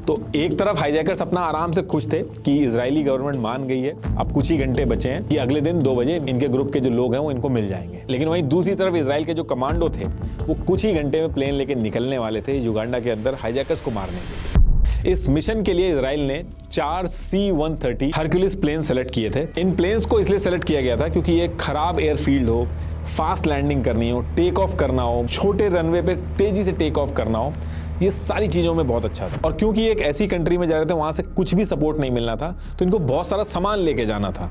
तो एक तरफ हाईजैकर्स अपना आराम से खुश थे कि इजरायली गवर्नमेंट मान गई है, अब कुछ ही घंटे बचे हैं कि अगले दिन 2 बजे इनके ग्रुप के जो लोग हैं वो इनको मिल जाएंगे। लेकिन वहीं दूसरी तरफ इजराइल के जो कमांडो थे वो कुछ ही घंटे में प्लेन लेके निकलने वाले थे युगांडा के अंदर हाईजैकर्स को मारने के लिए। इस मिशन के लिए इजराइल ने 4 C-130 हरक्यूलिस प्लेन सेलेक्ट किए थे। इन प्लेन्स को इसलिए सेलेक्ट किया गया था क्योंकि ये खराब एयरफील्ड हो, फास्ट लैंडिंग करनी हो, टेक ऑफ करना हो, छोटे रनवे पे तेजी से टेक ऑफ करना हो, ये सारी चीज़ों में बहुत अच्छा था। और क्योंकि एक ऐसी कंट्री में जा रहे थे वहाँ से कुछ भी सपोर्ट नहीं मिलना था, तो इनको बहुत सारा सामान लेके जाना था।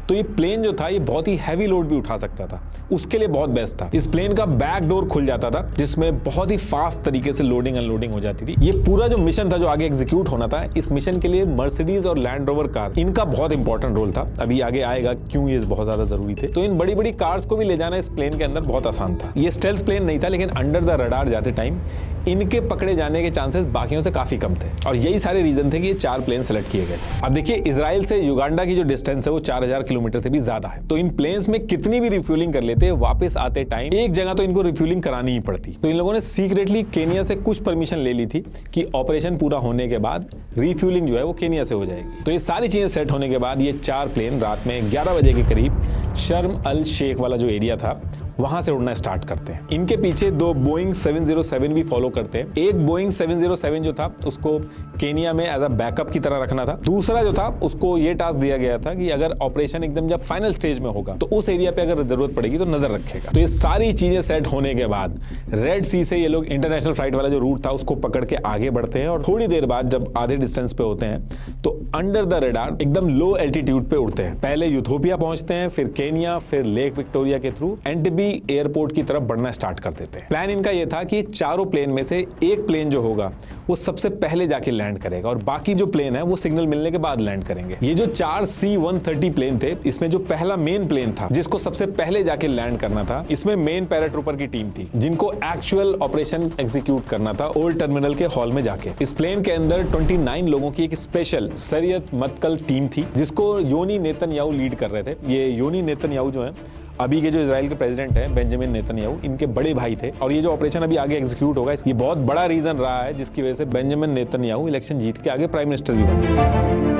तो ये प्लेन जो था ये बहुत ही हैवी लोड भी उठा सकता था, उसके लिए बहुत बेस्ट था। इस प्लेन का बैक डोर खुल जाता था जिसमें बहुत ही फास्ट तरीके से लोडिंग अनलोडिंग हो जाती थी। ये पूरा जो मिशन था जो आगे एग्जीक्यूट होना था, इस मिशन के लिए मर्सिडीज और लैंड रोवर कार इनका बहुत इंपॉर्टेंट रोल था। अभी आगे आएगा क्यों ये बहुत ज्यादा जरूरी थे। तो इन बड़ी बड़ी कार्स को भी ले जाना इस प्लेन के अंदर बहुत आसान था। ये स्टेल्थ प्लेन नहीं था, लेकिन अंडर द रडार जाते टाइम इनके पकड़े जाने के चांसेस बाकियों से काफी कम थे। और यही सारे रीजन थे कि ये 4 प्लेन सेलेक्ट किए गए थे। अब देखिए इजराइल से युगांडा की जो डिस्टेंस है वो 4000 किलोमीटर से भी ज्यादा है। तो इन प्लेन्स में कितनी भी रिफ्यूलिंग कर लेते, वापस आते टाइम एक जगह तो इनको रिफ्यूलिंग करानी ही पड़ती। तो इन लोगों ने सीक्रेटली केनिया से कुछ परमिशन ले ली थी कि ऑपरेशन पूरा होने के बाद रिफ्यूलिंग जो है वो केनिया से हो जाएगी। तो ये सारी चीजें सेट होने के बाद ये 4 प्लेन रात में 11 बजे के करीब शर्म अल शेख वाला जो एरिया था वहां से उड़ना स्टार्ट करते हैं। इनके पीछे 2 बोइंग 707 भी फॉलो करते हैं। एक बोइंग 707 जो था उसको केनिया में एज अ बैकअप की तरह रखना था। दूसरा जो था उसको ये टास्क दिया गया था कि अगर ऑपरेशन एकदम जब फाइनल स्टेज में होगा तो उस एरिया पे अगर जरूरत पड़ेगी तो नजर रखेगा। तो ये सारी चीजें सेट होने के बाद रेड सी से ये लोग इंटरनेशनल फ्लाइट वाला जो रूट था उसको पकड़ के आगे बढ़ते हैं। और थोड़ी देर बाद जब आधे डिस्टेंस पे होते हैं तो अंडर द रडार एकदम लो एल्टीट्यूड पे उड़ते हैं। पहले यूथोपिया पहुंचते हैं, फिर केनिया, फिर लेक विक्टोरिया के थ्रू एंटेबे एयरपोर्ट की तरफ बढ़ना स्टार्ट कर देते हैं। प्लान इनका ये था कि चारों प्लेन में से एक प्लेन जो होगा वो सबसे पहले जाके लैंड करेगा और बाकी जो प्लेन है वो सिग्नल मिलने के बाद लैंड करेंगे। ये जो 4 C-130 प्लेन थे, इसमें जो पहला मेन प्लेन था जिसको सबसे पहले जाके लैंड करना था, इसमें मेन पैराट्रूपर की टीम थी जिनको एक्चुअल ऑपरेशन एग्जीक्यूट करना था ओल्ड टर्मिनल के हॉल में जाके। इस प्लेन के अंदर 29 लोगों की एक स्पेशल सरियत मतकल टीम थी जिसको योनी नेतन्याहू लीड कर रहे थे। ये योनी नेतन्याहू जो है अभी के जो इजराइल के प्रेसिडेंट हैं बेंजामिन नेतन्याहू, इनके बड़े भाई थे। और ये जो ऑपरेशन अभी आगे एग्जीक्यूट होगा ये बहुत बड़ा रीजन रहा है जिसकी वजह से बेंजामिन नेतन्याहू इलेक्शन जीत के आगे प्राइम मिनिस्टर भी बने।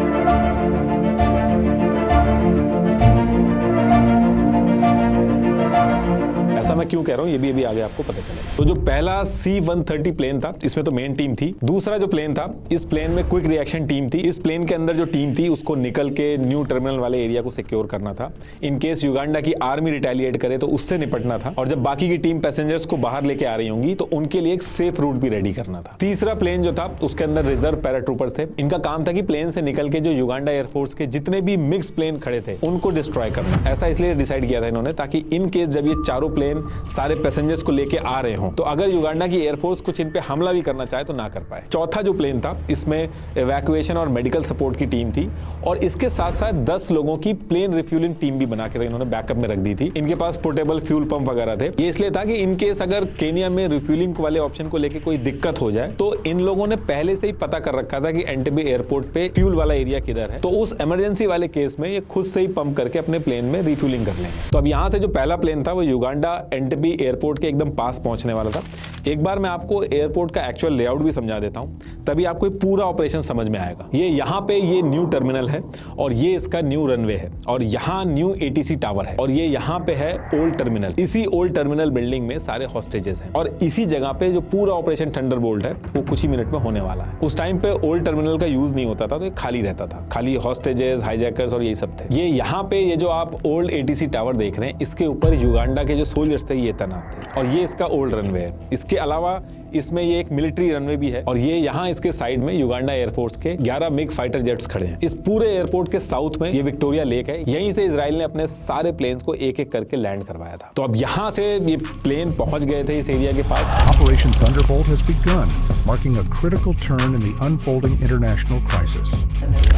ऐसा मैं क्यों कह रहा हूं ये भी अभी आगे आपको पता चलेगा। तो जो पहला C-130 प्लेन था इसमें तो मेन टीम थी। दूसरा जो प्लेन था इस प्लेन में क्विक रिएक्शन टीम थी। इस प्लेन के अंदर जो टीम थी उसको निकल के न्यू टर्मिनल वाले एरिया को सिक्योर करना था। इन केस युगांडा की आर्मी रिटेलिएट करे तो उससे निपटना था। और जब बाकी की टीम पैसेंजर्स को बाहर लेके आ रही होंगी तो उनके लिए एक सेफ रूट भी रेडी करना था। तीसरा प्लेन जो था उसके अंदर रिजर्व पैराट्रूपर्स थे। इनका काम था कि प्लेन से निकल के जो युगांडा एयरफोर्स के जितने भी मिक्स प्लेन खड़े थे उनको डिस्ट्रॉय करना। ऐसा इसलिए डिसाइड किया था इन्होंने ताकि इन केस जब ये चारों प्लेन सारे पैसेंजर्स को लेके आ रहे हों तो अगर युगांडा की एयरफोर्स कुछ इन पे हमला भी करना चाहे तो ना कर पाए। चौथा जो प्लेन था इसमें इवैक्यूएशन और मेडिकल सपोर्ट की टीम थी और इसके साथ साथ 10 लोगों की प्लेन रिफ्यूलिंग टीम भी बना के इन्होंने बैकअप में रख दी थी। इनके पास पोर्टेबल फ्यूल पंप वगैरह थे। ये इसलिए था कि इन केस अगर केनिया में रिफ्यूलिंग वाले ऑप्शन को लेके कोई दिक्कत हो जाए तो इन लोगों ने पहले से ही पता कर रखा था कि एंटेबे एयरपोर्ट पे फ्यूल वाला एरिया किधर है, तो उस इमरजेंसी वाले केस में ये खुद से ही पंप करके अपने प्लेन में रिफ्यूलिंग कर लेंगे। तो अब यहाँ से जो पहला प्लेन था वो युगांडा एंटेबे एयरपोर्ट के एकदम पास पहुंचने वाला था। एक बार मैं आपको एयरपोर्ट का एक्चुअल लेआउट भी समझा देता हूं, तभी आपको पूरा ऑपरेशन समझ में आएगा। ये यहाँ पे ये न्यू टर्मिनल है और ये इसका न्यू रनवे है और यहाँ न्यू ATC टावर है और ये यहाँ पे है ओल्ड टर्मिनल। इसी ओल्ड टर्मिनल बिल्डिंग में सारे हॉस्टेजेस हैं और इसी जगह पे जो पूरा ऑपरेशन थंडरबोल्ट है वो कुछ ही मिनट में होने वाला है। उस टाइम पे ओल्ड टर्मिनल का यूज नहीं होता था तो ये खाली रहता था, खाली हॉस्टेजेस, हाईजैकर्स और यही सब थे। ये यहाँ पे ये जो आप ओल्ड ATC टावर देख रहे हैं इसके ऊपर युगांडा के जो सोल्जर्स थे ये तैनात थे और ये इसका ओल्ड रनवे है। इसके अलावा इसमें ये एक मिलिट्री रनवे भी है और ये यहाँ इसके साइड में युगांडा एयरफोर्स के 11 मिग फाइटर जेट्स खड़े हैं। इस पूरे एयरपोर्ट के साउथ में ये विक्टोरिया लेक है, यहीं से इजराइल ने अपने सारे प्लेन्स को एक एक करके लैंड करवाया था। तो अब यहाँ से ये प्लेन पहुंच गए थे इस एरिया के पास। Operation Thunderbolt has begun, marking a critical turn in the unfolding international crisis.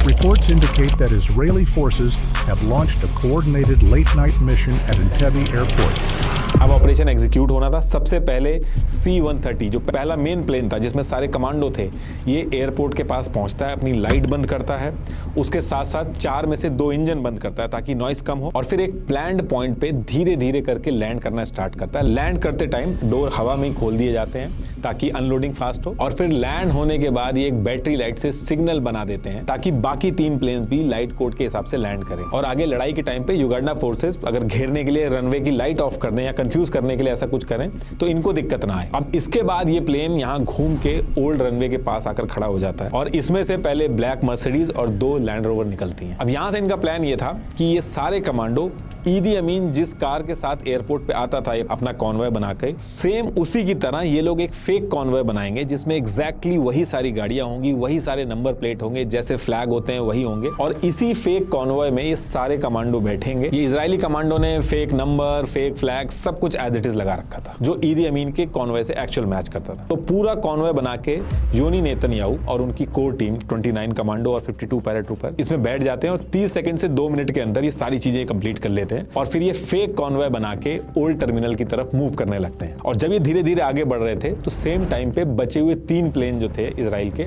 Reports indicate that Israeli forces have launched a coordinated late-night mission at Entebbe Airport. अब ऑपरेशन एग्जीक्यूट होना था। सबसे पहले C-130 जो पहला main plane था जिसमें सारे कमांडो थे, ये एयरपोर्ट के पास पहुंचता है, अपनी लाइट बंद करता है, उसके साथ साथ 4 में से 2 इंजन बंद करता है ताकि नॉइस कम हो, और फिर एक प्लान्ड पॉइंट पे धीरे धीरे करके लैंड करना स्टार्ट करता है। लैंड करते टाइम डोर हवा में ही खोल दिए जाते हैं ताकि अनलोडिंग फास्ट हो, और फिर लैंड होने के बाद ये एक बैटरी लाइट से सिग्नल बना देते हैं ताकि बाकी 3 प्लेन्स भी लाइट कोड के हिसाब से लैंड करें। और आगे लड़ाई के टाइम पे युगांडा फोर्सेस अगर घेरने के लिए रनवे की लाइट ऑफ कर दें या कंफ्यूज करने के लिए ऐसा कुछ करें तो इनको दिक्कत ना आए। अब इसके बाद ये प्लेन यहाँ घूम के ओल्ड रनवे के पास आकर खड़ा हो जाता है, और इसमें से पहले ब्लैक मर्सिडीज और 2 लैंड रोवर निकलती हैं। अब यहाँ से इनका प्लान ये था कि ये सारे कमांडो ईदी अमीन जिस कार के साथ एयरपोर्ट पे आता था अपना कॉन्वॉय बना के, सेम उसी की तरह ये लोग एक फेक कॉन्वॉय बनाएंगे जिसमें एग्जैक्टली वही सारी गाड़ियां होंगी, वही सारे नंबर प्लेट होंगे, जैसे फ्लैग होते हैं वही होंगे, और इसी फेक कॉन्वॉय में ये सारे कमांडो बैठेंगे। ये इजरायली कमांडो ने फेक नंबर, फेक फ्लैग सब कुछ एज इट इज लगा रखा था जो ईदी अमीन के कॉन्वॉय से एक्चुअल मैच करता था। तो पूरा कॉन्वॉय बना के योनी नेतन्याहू और उनकी कोर टीम 29 कमांडो और 52 पैराट्रूपर इसमें बैठ जाते हैं और 30 सेकंड से 2 मिनट के अंदर ये सारी चीजें कंप्लीट कर लेते हैं, और फिर ये फेक कॉन्वॉय बना के ओल्ड टर्मिनल की तरफ मूव करने लगते हैं। और जब ये धीरे धीरे आगे बढ़ रहे थे तो सेम टाइम पे बचे हुए 3 प्लेन जो थे इजराइल के,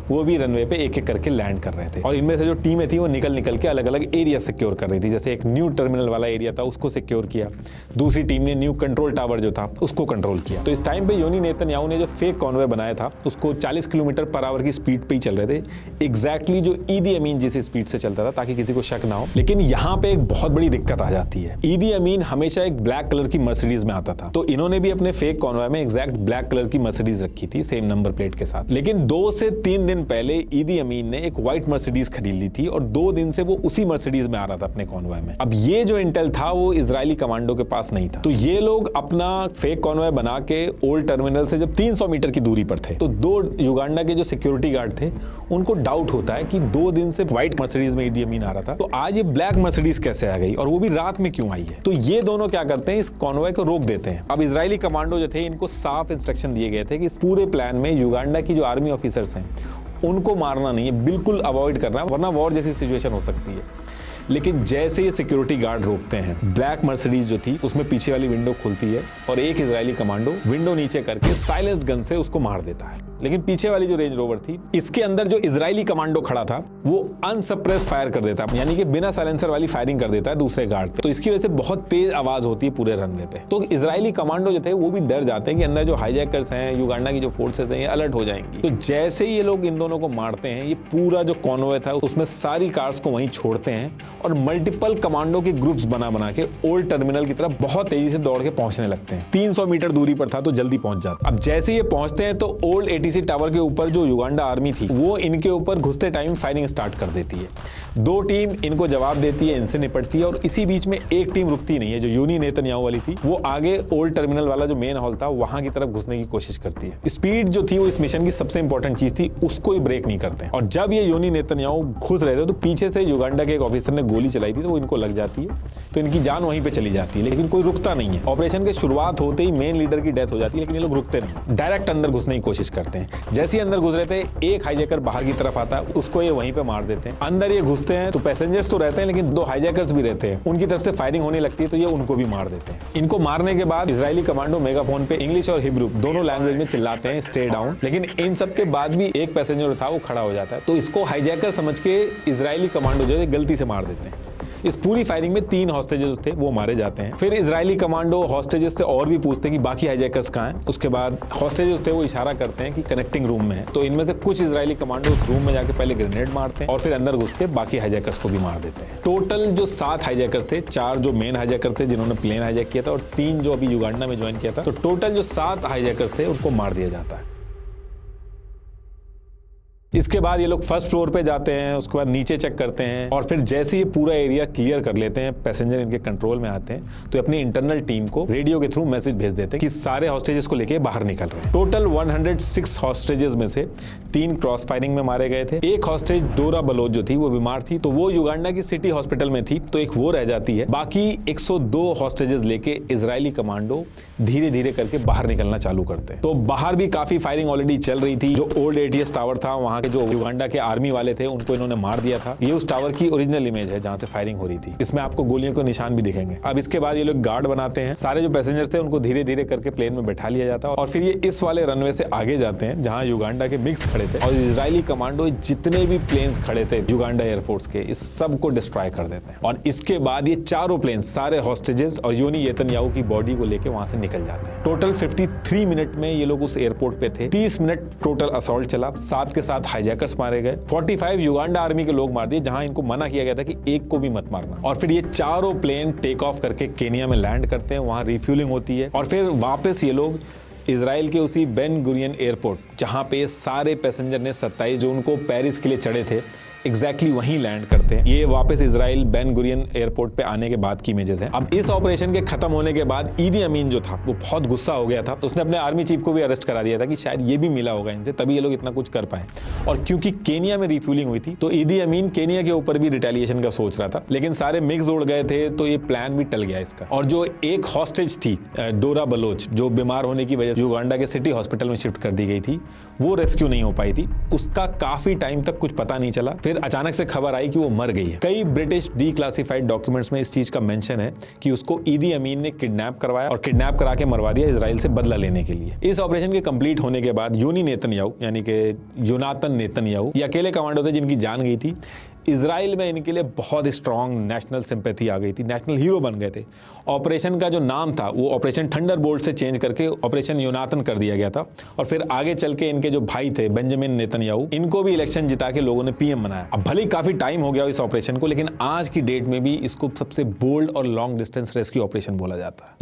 वो भी रनवे पे एक एक करके लैंड कर रहे थे, और इनमें से जो टीमें थी वो निकल निकल के अलग अलग एरिया सिक्योर कर रही थी। जैसे एक न्यू टर्मिनल वाला एरिया था उसको सिक्योर किया, दूसरी टीम ने न्यू कंट्रोल टावर जो था उसको कंट्रोल किया। तो इस टाइम पे योनी नेतन्याहू ने जो फेक कॉन्वॉय बनाया था उसको 40 किलोमीटर पर आवर की स्पीड पे ही चल रहे थे, एग्जैक्टली जो ईदी अमीन जिस स्पीड से चलता था ताकि किसी को शक ना हो। लेकिन यहाँ पे एक बहुत बड़ी दिक्कत आ जाती है। ईदी अमीन हमेशा एक ब्लैक कलर की मर्सिडीज में आता था, तो इन्होंने भी अपने फेक कॉन्वॉय में एग्जैक्ट ब्लैक कलर की मर्सिडीज रखी थी सेम नंबर प्लेट के साथ। लेकिन 2 से 3 दिन पहले ईदी अमीन ने एक व्हाइट मर्सिडीज खरीद ली थी और 2 दिन से वो उसी मर्सिडीज में आ रहा था अपने कॉन्वॉय में। अब ये जो इंटेल था वो इजरायली कमांडो के पास नहीं था, तो ये लोग अपना फेक कॉन्वॉय बना के ओल्ड टर्मिनल से जब 300 मीटर की दूरी पर थे तो 2 युगांडा के जो सिक्योरिटी गार्ड थे उनको डाउट होता है कि 2 दिन से व्हाइट मर्सिडीज में ईदी अमीन आ रहा था, तो आज ये ब्लैक मर्सिडीज कैसे आ गई और वो भी रात में क्यों आई है। तो ये दोनों क्या करते हैं, इस कॉन्वॉय को रोक देते हैं। अब इजरायली कमांडो जो थे इनको साफ इंस्ट्रक्शन दिए गए थे कि इस पूरे प्लान में युगांडा की जो आर्मी ऑफिसर्स हैं उनको मारना नहीं है, बिल्कुल अवॉइड करना, वरना वॉर जैसी सिचुएशन हो सकती है। लेकिन जैसे ये सिक्योरिटी गार्ड रोकते हैं, ब्लैक मर्सिडीज जो थी उसमें पीछे वाली विंडो खुलती है और एक इजरायली कमांडो विंडो नीचे करके साइलेंस्ड गन से उसको मार देता है। लेकिन पीछे वाली जो रेंज रोवर थी इसके अंदर जो इजरायली कमांडो खड़ा था वो अनसप्रेस्ड फायर कर देता है, यानी कि बिना साइलेंसर वाली फायरिंग कर देता है दूसरे गार्ड पे। तो इसकी वजह से बहुत तेज आवाज होती है पूरे रनवे पे। तो इजरायली कमांडो जो थे वो भी डर जाते हैं कि अंदर जो हाईजैकर्स हैं, युगांडा की जो फोर्सेस हैं, ये अलर्ट हो जाएंगी। तो जैसे ही ये लोग इन दोनों को मारते हैं, ये पूरा जो कॉन्वॉय था उसमें सारी कार्स को वहीं छोड़ते हैं और मल्टीपल कमांडो के ग्रुप्स बना बना के ओल्ड टर्मिनल की तरफ बहुत तेजी से दौड़ के पहुंचने लगते हैं। 300 मीटर दूरी पर था तो जल्दी पहुंच जाता। अब जैसे ये पहुंचते हैं तो ओल्ड एटीसी टावर के ऊपर जो युगांडा आर्मी थी वो इनके ऊपर घुसते टाइम फायरिंग स्टार्ट कर देती है। 2 टीम इनको जवाब देती है, इनसे निपटती है, और इसी बीच में एक टीम रुकती नहीं है। जो योनी नेतन्याहू वाली थी वो आगे ओल्ड टर्मिनल वाला जो मेन हॉल था वहां की तरफ घुसने की कोशिश करती है। स्पीड जो थी वो इस मिशन की सबसे इंपॉर्टेंट चीज थी, उसको ही ब्रेक नहीं करते। और जब ये योनी नेतन्याहू घुस रहे थे तो पीछे से युगांडा के एक ऑफिसर ने गोली चलाई थी, तो वो इनको लग जाती है, तो इनकी जान वहीं पे चली जाती है। लेकिन कोई रुकता नहीं है। ऑपरेशन के शुरुआत होते ही मेन लीडर की डेथ हो जाती है, लेकिन ये लोग रुकते नहीं, डायरेक्ट अंदर घुसने की कोशिश करते हैं। जैसे ही अंदर घुस रहे थे एक हाईजैकर बाहर की तरफ आता है, उसको ये वहीं पे मार देते हैं। अंदर ये घुसते हैं तो पैसेंजर्स तो रहते हैं लेकिन 2 हाईजैकर्स भी रहते हैं, उनकी तरफ से फायरिंग होने लगती है तो ये उनको भी मार देते हैं। इनको मारने के बाद इजरायली कमांडो मेगाफोन पे इंग्लिश और हिब्रू दोनों लैंग्वेज में चिल्लाते हैं स्टे डाउन, लेकिन इन सब के बाद भी एक पैसेंजर था वो खड़ा हो जाता है, तो इसको हाईजैकर समझ के इजरायली कमांडो जो है गलती से मार देते हैं। इस पूरी फायरिंग में 3 हॉस्टेजेस थे वो मारे जाते हैं। फिर इजरायली कमांडो हॉस्टेजेस से और भी पूछते हैं कि बाकी हाईजैकर्स कहाँ हैं। उसके बाद हॉस्टेजेस थे वो इशारा करते हैं कि कनेक्टिंग रूम में है, तो इनमें से कुछ इजरायली कमांडो उस रूम में जाके पहले ग्रेनेड मारते हैं और फिर अंदर घुस के बाकी हाईजैकर्स को भी मार देते हैं। टोटल जो 7 हाईजैकर्स थे, 4 जो मेन हाईजैकर थे जिन्होंने प्लेन हाईजैक किया था और 3 जो अभी युगांडा में ज्वाइन किया था, तो टोटल जो 7 हाईजैकर्स थे उनको मार दिया जाता है। इसके बाद ये लोग फर्स्ट फ्लोर पे जाते हैं, उसके बाद नीचे चेक करते हैं और फिर जैसे ये पूरा एरिया क्लियर कर लेते हैं, पैसेंजर इनके कंट्रोल में आते हैं, तो अपनी इंटरनल टीम को रेडियो के थ्रू मैसेज भेज देते हैं कि सारे हॉस्टेजेस को लेके बाहर निकल रहे हैं। टोटल 106 हॉस्टेजेस में से 3 क्रॉस फायरिंग में मारे गए थे। एक हॉस्टेज डोरा बलोच जो थी वो बीमार थी, तो वो युगांडा की सिटी हॉस्पिटल में थी, तो एक वो रह जाती है। बाकी 102 हॉस्टेजेस लेके इजरायली कमांडो धीरे धीरे करके बाहर निकलना चालू करते हैं। तो बाहर भी काफी फायरिंग ऑलरेडी चल रही थी। जो ओल्ड एटीएस टावर था वहां वहाँ के जो युगांडा के आर्मी वाले थे उनको इन्होंने मार दिया था। ये उस टावर की ओरिजिनल इमेज है जहाँ से फायरिंग हो रही थी। इसमें आपको गोलियों के निशान भी दिखेंगे। अब इसके बाद ये लोग गार्ड बनाते हैं, सारे जो पैसेंजर्स थे उनको धीरे धीरे करके प्लेन में बैठा लिया जाता है और फिर ये इस वाले रनवे से आगे जाते हैं जहाँ युगांडा के मिक्स खड़े थे और इजरायली कमांडो जितने भी प्लेन्स खड़े थे युगांडा एयरफोर्स के, इस सब को डिस्ट्रॉय कर देते हैं। और इसके बाद ये चारों प्लेन सारे हॉस्टेजेस और योनी नेतन्याहू की बॉडी को लेके वहां से निकल जाते हैं। टोटल 53 मिनट में ये लोग उस एयरपोर्ट पे थे। 30 मिनट टोटल असॉल्ट चला, साथ के साथ हाईजैकर्स मारे गए, 45 युगांडा आर्मी के लोग मार दिए जहां इनको मना किया गया था कि एक को भी मत मारना। और फिर ये चारों प्लेन टेक ऑफ करके केनिया में लैंड करते हैं, वहां रिफ्यूलिंग होती है और फिर वापस ये लोग इजराइल के उसी बेन गुरियन एयरपोर्ट जहां पे सारे पैसेंजर ने 27 जून को पेरिस के लिए चढ़े थे, एग्जैक्टली वहीं लैंड करते हैं। ये वापस इजराइल बेन गुरियन एयरपोर्ट पे आने के बाद की इमेजेस हैं। अब इस ऑपरेशन के खत्म होने के बाद ईदी अमीन जो था वो बहुत गुस्सा हो गया था, उसने अपने आर्मी चीफ को भी अरेस्ट करा दिया था कि शायद ये भी मिला होगा इनसे, तभी ये लोग इतना कुछ कर पाए। और क्योंकि केनिया में रिफ्यूलिंग हुई थी तो ईदी अमीन केनिया के ऊपर भी रिटेलिएशन का सोच रहा था, लेकिन सारे मिक्स उड़ गए थे तो ये प्लान भी टल गया इसका। और जो एक हॉस्टेज थी डोरा बलोच, जो बीमार होने की वजह से युगांडा के सिटी हॉस्पिटल में शिफ्ट कर दी गई थी, वो रेस्क्यू नहीं हो पाई थी, उसका काफी टाइम तक कुछ पता नहीं चला। फिर अचानक से खबर आई कि वो मर गई है। कई ब्रिटिश डीक्लासिफाइड डॉक्यूमेंट्स में इस चीज का मेंशन है कि उसको ईदी अमीन ने किडनैप करवाया और किडनैप करा के मरवा दिया इजराइल से बदला लेने के लिए। इस ऑपरेशन के कंप्लीट होने के बाद योनी नेतन्याहू यानी कि योनातन नेतन्याहू, ये अकेले कमांडो थे जिनकी जान गई थी। इजराइल में इनके लिए बहुत स्ट्रॉन्ग नेशनल सिंपैथी आ गई थी, नेशनल हीरो बन गए थे। ऑपरेशन का जो नाम था वो ऑपरेशन थंडरबोल्ट से चेंज करके ऑपरेशन योनातन कर दिया गया था। और फिर आगे चल के इनके जो भाई थे बेंजामिन नेतन्याहू, इनको भी इलेक्शन जिता के लोगों ने पीएम बनाया। अब भले ही काफी टाइम हो गया इस ऑपरेशन को, लेकिन आज की डेट में भी इसको सबसे बोल्ड और लॉन्ग डिस्टेंस रेस्क्यू ऑपरेशन बोला जाता है।